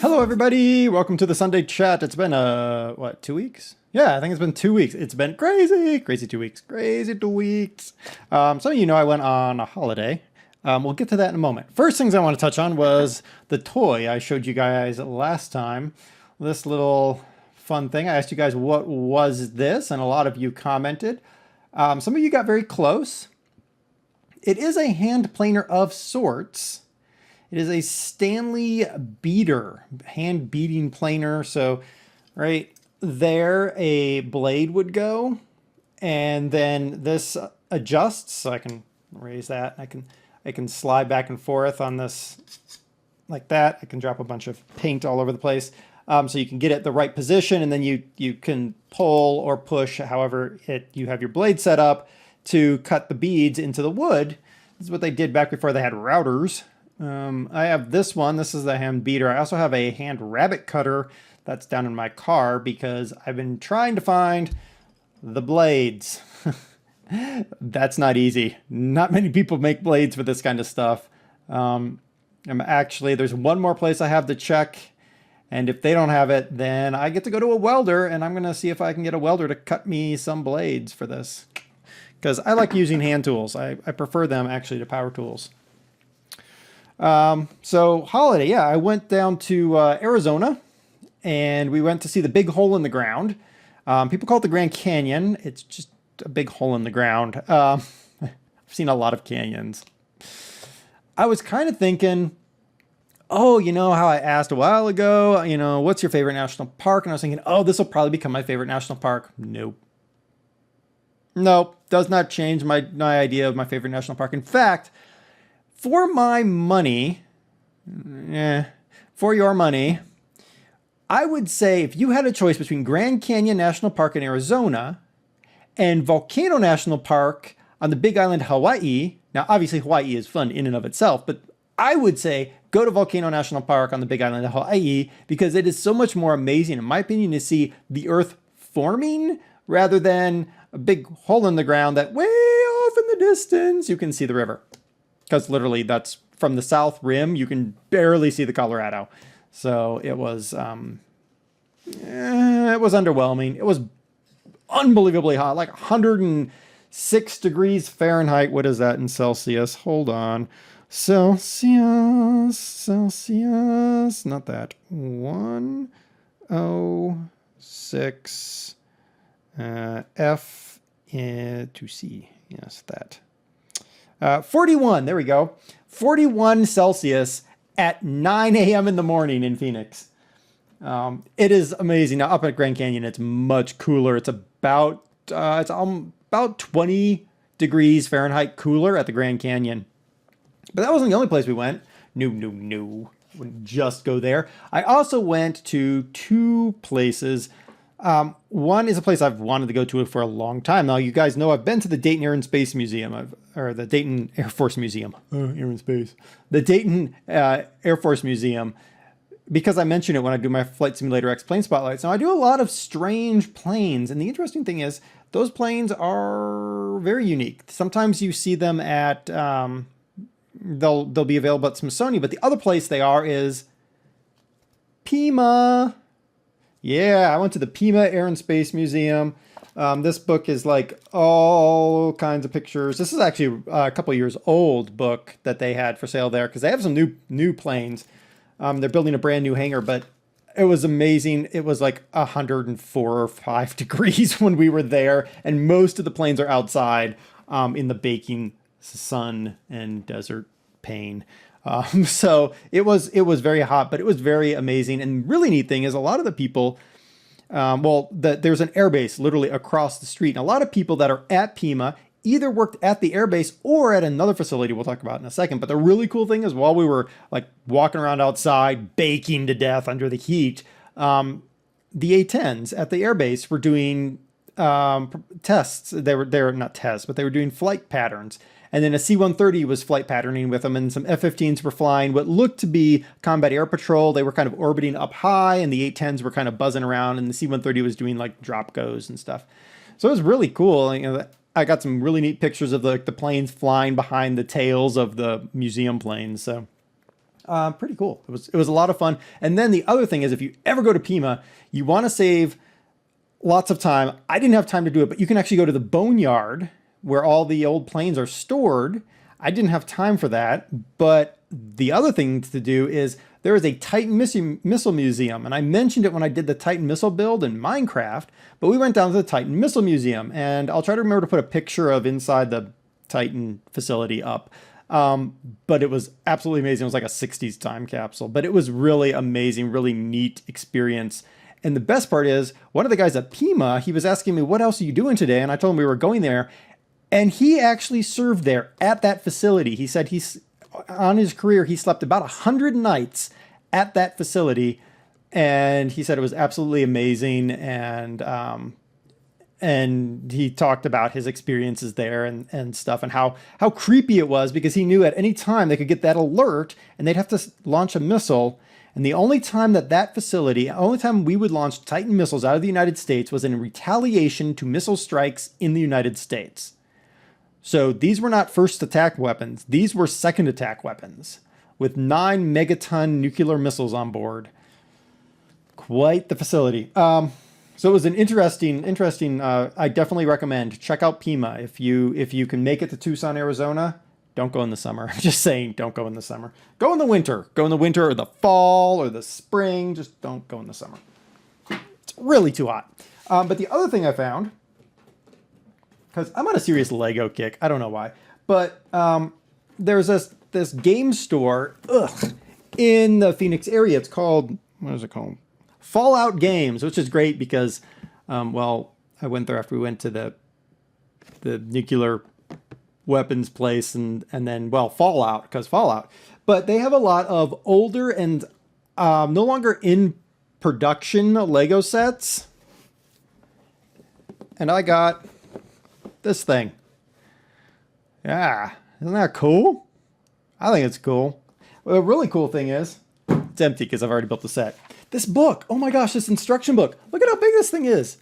Hello everybody, welcome to the Sunday chat. It's been, what, 2 weeks? Yeah, I think it's been 2 weeks. It's been crazy 2 weeks, crazy 2 weeks. Some of you know I went on a holiday. We'll get to that in a moment. First things I want to touch on was the toy I showed you guys last time. This little fun thing. I asked you guys what was this, and a lot of you commented. Some of you got very close. It is a hand planer of sorts. It is a Stanley beater, hand beating planer. So right there, a blade would go, and then this adjusts. So I can raise that. I can slide back and forth on this like that. I can drop a bunch of paint all over the place. So you can get it the right position, and then you can pull or push, however you have your blade set up, to cut the beads into the wood. This is what they did back before they had routers. I have this one. This is the hand beater. I also have a hand rabbit cutter that's down in my car because I've been trying to find the blades. That's not easy. Not many people make blades for this kind of stuff. There's one more place I have to check, and if they don't have it, then I get to go to a welder, and I'm going to see if I can get a welder to cut me some blades for this. Because I like using hand tools. I prefer them actually to power tools. So holiday, yeah, I went down to Arizona, and we went to see the big hole in the ground. People call it the Grand Canyon. It's just a big hole in the ground. I've seen a lot of canyons. I was kind of thinking, oh, you know how I asked a while ago, you know, what's your favorite national park? And I was thinking, oh, this will probably become my favorite national park. Nope. Nope, does not change my idea of my favorite national park. In fact, for my money, for your money, I would say if you had a choice between Grand Canyon National Park in Arizona and Volcano National Park on the Big Island, Hawaii. Now, obviously, Hawaii is fun in and of itself, but I would say go to Volcano National Park on the Big Island of Hawaii because it is so much more amazing, in my opinion, to see the Earth forming rather than a big hole in the ground that way off in the distance you can see the river. Because literally that's from the south rim, you can barely see the Colorado. So it was underwhelming. It was unbelievably hot, like 106 degrees Fahrenheit. What is that in Celsius? Hold on. Celsius, not that. 106 F to C. Yes, that. 41, there we go. 41 Celsius at 9 a.m. in the morning in Phoenix. It is amazing. Now up at Grand Canyon, it's much cooler. It's about 20 degrees Fahrenheit cooler at the Grand Canyon. But that wasn't the only place we went. No. Wouldn't just go there. I also went to two places. One is a place I've wanted to go to for a long time. Now, you guys know I've been to the Dayton Air and Space Museum, or the Dayton Air Force Museum. Air and Space. The Dayton Air Force Museum, because I mention it when I do my Flight Simulator X plane spotlights. Now, I do a lot of strange planes, and the interesting thing is those planes are very unique. Sometimes you see them at, they'll be available at Smithsonian, but the other place they are is Pima. Yeah, I went to the Pima Air and Space Museum. This book is like all kinds of pictures. This is actually a couple years old book that they had for sale there because they have some new planes. They're building a brand new hangar, but it was amazing. It was like 104 or 5 degrees when we were there, and most of the planes are outside in the baking sun and desert pain. So it was very hot, but it was very amazing. And really neat thing is a lot of the people, there's an airbase literally across the street. And a lot of people that are at Pima either worked at the airbase or at another facility we'll talk about in a second. But the really cool thing is while we were like walking around outside, baking to death under the heat, the A-10s at the airbase were doing tests. They were not tests, but they were doing flight patterns. And then a C-130 was flight patterning with them, and some F-15s were flying what looked to be combat air patrol. They were kind of orbiting up high, and the A-10s were kind of buzzing around, and the C-130 was doing like drop goes and stuff. So it was really cool. You know, I got some really neat pictures of the planes flying behind the tails of the museum planes. So pretty cool. It was a lot of fun. And then the other thing is, if you ever go to Pima, you want to save lots of time. I didn't have time to do it, but you can actually go to the boneyard where all the old planes are stored. I didn't have time for that, but the other thing to do is there is a Titan Missile Museum, and I mentioned it when I did the Titan Missile build in Minecraft, but we went down to the Titan Missile Museum, and I'll try to remember to put a picture of inside the Titan facility up. But it was absolutely amazing. It was like a 60s time capsule, but it was really amazing, really neat experience. And the best part is, one of the guys at Pima, he was asking me, what else are you doing today? And I told him we were going there. And he actually served there at that facility. He said on his career, he slept about 100 nights at that facility. And he said it was absolutely amazing. And he talked about his experiences there and stuff, and how creepy it was, because he knew at any time they could get that alert and they'd have to launch a missile. And the only time only time we would launch Titan missiles out of the United States was in retaliation to missile strikes in the United States. So these were not first attack weapons. These were second attack weapons with 9 megaton nuclear missiles on board. Quite the facility. So it was an interesting, I definitely recommend. Check out Pima. If you can make it to Tucson, Arizona, don't go in the summer. I'm just saying, don't go in the summer. Go in the winter. Go in the winter or the fall or the spring. Just don't go in the summer. It's really too hot. But the other thing I found, because I'm on a serious Lego kick, I don't know why, but there's this game store in the Phoenix area. It's called, what is it called? Fallout Games, which is great because, well, I went there after we went to the nuclear weapons place and then, well, Fallout, because Fallout. But they have a lot of older and no longer in production Lego sets. And I got this thing. Yeah, isn't that cool? I think it's cool. Well, the really cool thing is, it's empty because I've already built the set. This book, oh my gosh, this instruction book. Look at how big this thing is.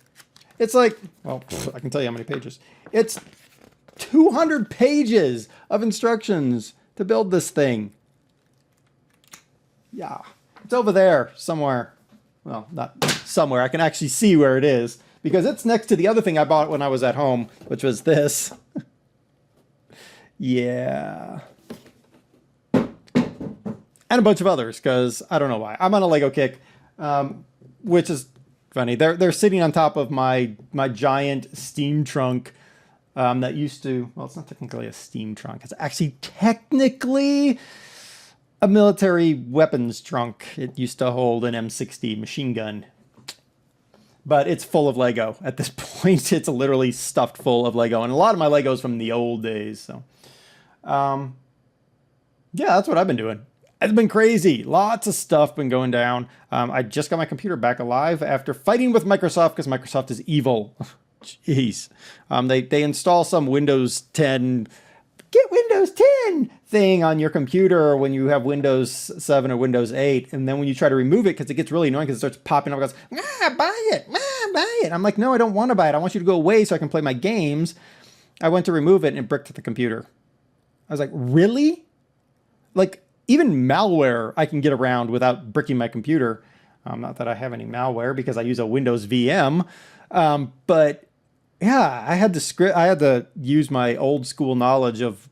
It's like, well, I can tell you how many pages. It's 200 pages of instructions to build this thing. Yeah, it's over there somewhere. Well, not somewhere. I can actually see where it is because it's next to the other thing I bought when I was at home, which was this. Yeah. And a bunch of others, because I don't know why. I'm on a Lego kick, which is funny. They're sitting on top of my giant steam trunk that used to, well, it's not technically a steam trunk. It's actually technically a military weapons trunk. It used to hold an M60 machine gun. But it's full of Lego at this point. It's literally stuffed full of Lego. And a lot of my Legos from the old days. So, yeah, that's what I've been doing. It's been crazy. Lots of stuff been going down. I just got my computer back alive after fighting with Microsoft because Microsoft is evil. Jeez. They install some Windows 10, get Windows 10 thing on your computer when you have Windows 7 or Windows 8. And then when you try to remove it, because it gets really annoying because it starts popping up and goes, buy it, buy it. I'm like, no, I don't want to buy it. I want you to go away so I can play my games. I went to remove it and it bricked the computer. I was like, really? Like, even malware I can get around without bricking my computer. Not that I have any malware because I use a Windows VM. But yeah, I had to use my old school knowledge of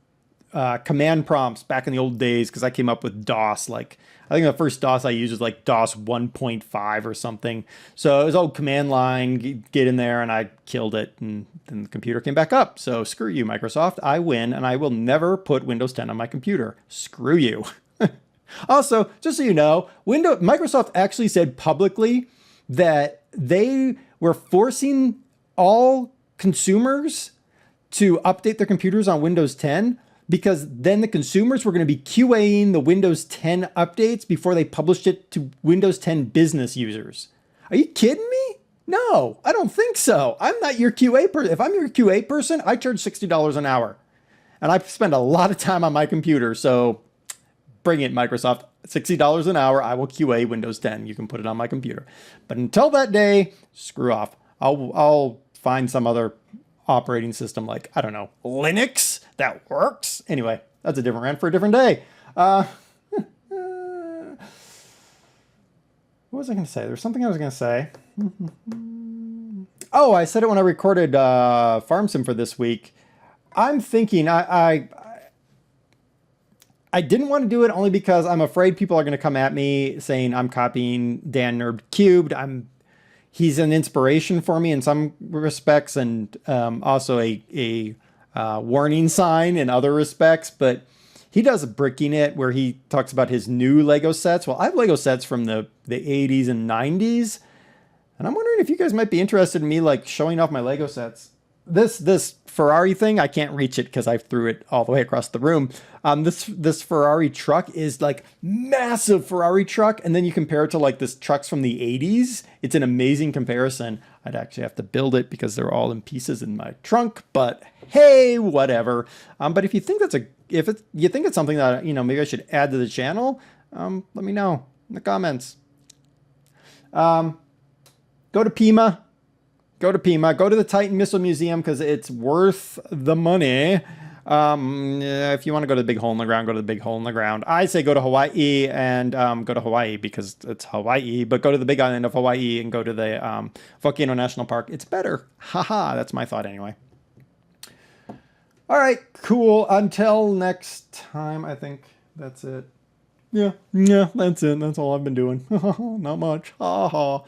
command prompts back in the old days because I came up with DOS. Like, I think the first DOS I used was like DOS 1.5 or something. So it was old command line, get in there, and I killed it, and then the computer came back up. So screw you, Microsoft. I win, and I will never put Windows 10 on my computer. Screw you. Also, just so you know, Microsoft actually said publicly that they were forcing all consumers to update their computers on Windows 10 because then the consumers were going to be QAing the Windows 10 updates before they published it to Windows 10 business users. Are you kidding me? No, I don't think so. I'm not your QA person. If I'm your QA person, I charge $60 an hour. And I spend a lot of time on my computer, so bring it, Microsoft. $60 an hour, I will QA Windows 10. You can put it on my computer. But until that day, screw off. I'll find some other operating system like, I don't know, Linux that works. Anyway, that's a different rant for a different day. What was I going to say? There's something I was going to say. Oh, I said it when I recorded Farm Sim for this week. I'm thinking I didn't want to do it only because I'm afraid people are going to come at me saying I'm copying Dan Nerd Cubed. He's an inspiration for me in some respects, and also a warning sign in other respects. But he does a Bricking It where he talks about his new Lego sets. Well, I have Lego sets from the 80s and 90s, and I'm wondering if you guys might be interested in me like showing off my Lego sets. This Ferrari thing, I can't reach it because I threw it all the way across the room. This Ferrari truck is like massive Ferrari truck, and then you compare it to like this trucks from the 80s. It's an amazing comparison. I'd actually have to build it because they're all in pieces in my trunk, but hey, whatever. But if you think you think it's something that, you know, maybe I should add to the channel, let me know in the comments. Go to Pima. Go to Pima. Go to the Titan Missile Museum because it's worth the money. If you want to go to the big hole in the ground, go to the big hole in the ground. I say go to Hawaii and go to Hawaii because it's Hawaii. But go to the big island of Hawaii and go to the Volcano National Park. It's better. Haha. That's my thought anyway. All right. Cool. Until next time, I think that's it. Yeah, that's it. That's all I've been doing. Not much. Ha.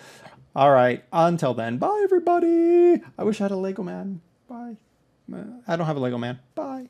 All right. Until then, bye, everybody. I wish I had a Lego man. Bye. I don't have a Lego man. Bye.